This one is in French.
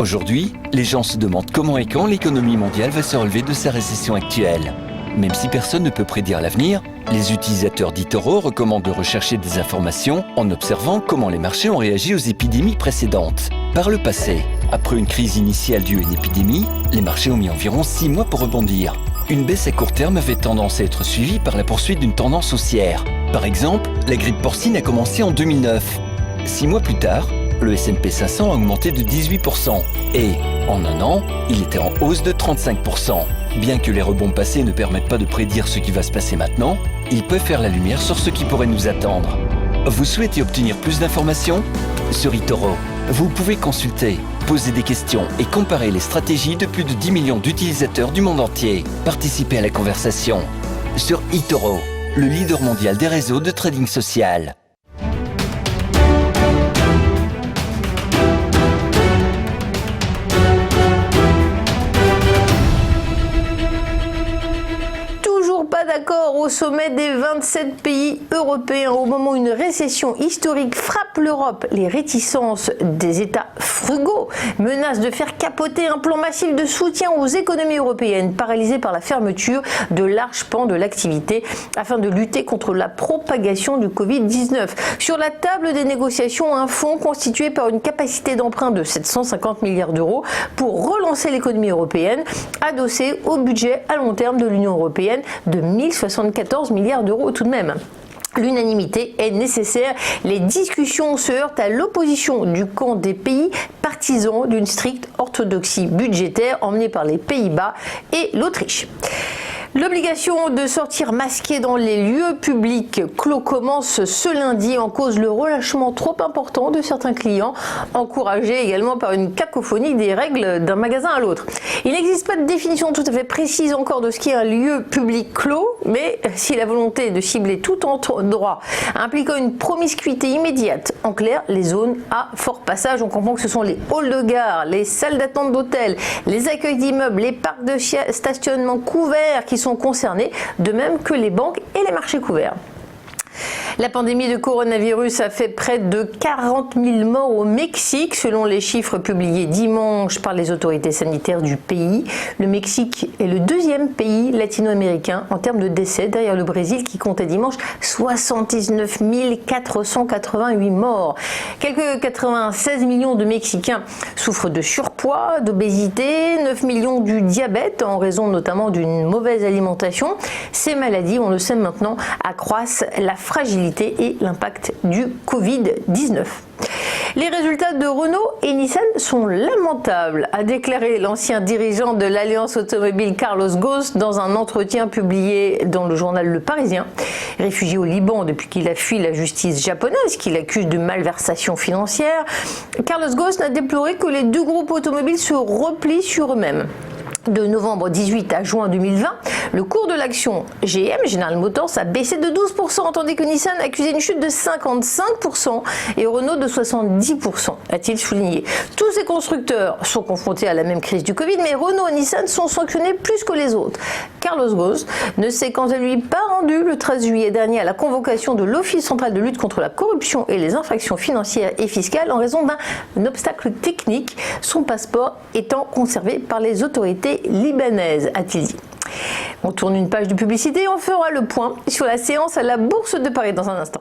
Aujourd'hui, les gens se demandent comment et quand l'économie mondiale va se relever de sa récession actuelle. Même si personne ne peut prédire l'avenir, les utilisateurs d'eToro recommandent de rechercher des informations en observant comment les marchés ont réagi aux épidémies précédentes. Par le passé, après une crise initiale due à une épidémie, les marchés ont mis environ 6 mois pour rebondir. Une baisse à court terme avait tendance à être suivie par la poursuite d'une tendance haussière. Par exemple, la grippe porcine a commencé en 2009. 6 mois plus tard, le S&P 500 a augmenté de 18% et, en un an, il était en hausse de 35%. Bien que les rebonds passés ne permettent pas de prédire ce qui va se passer maintenant, ils peuvent faire la lumière sur ce qui pourrait nous attendre. Vous souhaitez obtenir plus d'informations ? Sur eToro, vous pouvez consulter, poser des questions et comparer les stratégies de plus de 10 millions d'utilisateurs du monde entier. Participez à la conversation. Sur eToro, le leader mondial des réseaux de trading social. Pas d'accord au sommet des 27 pays européens au moment où une récession historique frappe l'Europe. Les réticences des États frugaux menacent de faire capoter un plan massif de soutien aux économies européennes paralysées par la fermeture de larges pans de l'activité afin de lutter contre la propagation du Covid-19. Sur la table des négociations, un fonds constitué par une capacité d'emprunt de 750 milliards d'euros pour relancer l'économie européenne, adossé au budget à long terme de l'Union européenne de 1074 milliards d'euros tout de même. L'unanimité est nécessaire. Les discussions se heurtent à l'opposition du camp des pays partisans d'une stricte orthodoxie budgétaire emmenée par les Pays-Bas et l'Autriche. L'obligation de sortir masqué dans les lieux publics clos commence ce lundi en cause le relâchement trop important de certains clients, encouragé également par une cacophonie des règles d'un magasin à l'autre. Il n'existe pas de définition tout à fait précise encore de ce qu'est un lieu public clos, mais si la volonté de cibler tout endroit impliquant une promiscuité immédiate, en clair, les zones à fort passage, on comprend que ce sont les halls de gare, les salles d'attente d'hôtels, les accueils d'immeubles, les parcs de stationnement couverts qui sont concernés, de même que les banques et les marchés couverts. La pandémie de coronavirus a fait près de 40 000 morts au Mexique, selon les chiffres publiés dimanche par les autorités sanitaires du pays. Le Mexique est le deuxième pays latino-américain en termes de décès, derrière le Brésil qui comptait dimanche 79 488 morts. Quelques 96 millions de Mexicains souffrent de surpoids, d'obésité, 9 millions du diabète en raison notamment d'une mauvaise alimentation. Ces maladies, on le sait maintenant, accroissent la fragilité et l'impact du Covid-19. Les résultats de Renault et Nissan sont lamentables, a déclaré l'ancien dirigeant de l'Alliance automobile Carlos Ghosn dans un entretien publié dans le journal Le Parisien. Réfugié au Liban depuis qu'il a fui la justice japonaise qui l'accuse de malversation financière, Carlos Ghosn a déploré que les deux groupes automobiles se replient sur eux-mêmes. De novembre 18 à juin 2020, le cours de l'action GM, General Motors, a baissé de 12%, tandis que Nissan accusait une chute de 55% et Renault de 70%, a-t-il souligné. Tous ces constructeurs sont confrontés à la même crise du Covid, mais Renault et Nissan sont sanctionnés plus que les autres. Carlos Ghosn ne s'est quant à lui pas rendu le 13 juillet dernier à la convocation de l'Office central de lutte contre la corruption et les infractions financières et fiscales en raison d'un obstacle technique, son passeport étant conservé par les autorités libanaise, a-t-il dit. On tourne une page de publicité et on fera le point sur la séance à la Bourse de Paris dans un instant.